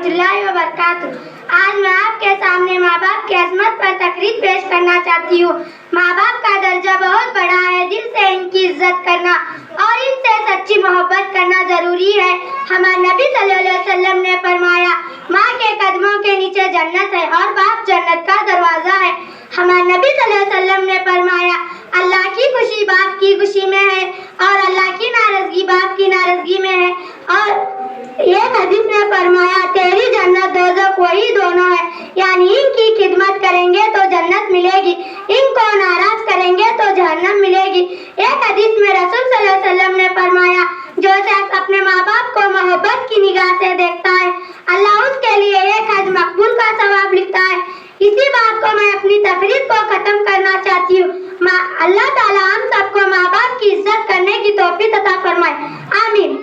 रहमतुल्लाहि व बरकातुहू। आज मैं आपके सामने माँ बाप की अजमत पर तकरीर पेश करना चाहती हूँ। माँ बाप का दर्जा बहुत बड़ा है, दिल से इनकी इज्जत करना और इनसे सच्ची मोहब्बत करना जरूरी है। हमारे नबी सल्लल्लाहु अलैहि वसल्लम ने फरमाया, माँ के कदमों के नीचे जन्नत है और बाप जन्नत का दरवाजा है। हमारे नबी सल्लल्लाहु अलैहि वसल्लम ने फरमाया, अल्लाह की खुशी बाप की खुशी में है और अल्लाह की नाराजगी बाप की नाराजगी में है। और ये हदीस में फरमाया, तेरी जन्नत दोज़ख वही दोनों है, यानी इनकी खिदमत करेंगे तो जन्नत मिलेगी, इनको नाराज करेंगे तो जहन्नम मिलेगी। एक हदीस में रसूल सल्लल्लाहु अलैहि वसल्लम ने फरमाया, जो शख्स अपने माँ बाप को मोहब्बत की निगाह से देखता है, अल्लाह उसके लिए एक हज मकबूल का सवाब लिखता है। इसी बात को मैं अपनी तकरीर को खत्म करना चाहती हूँ। अल्लाह ताला हम सबको माँ बाप की इज्जत करने की तौफीक अता फरमाए। आमीन।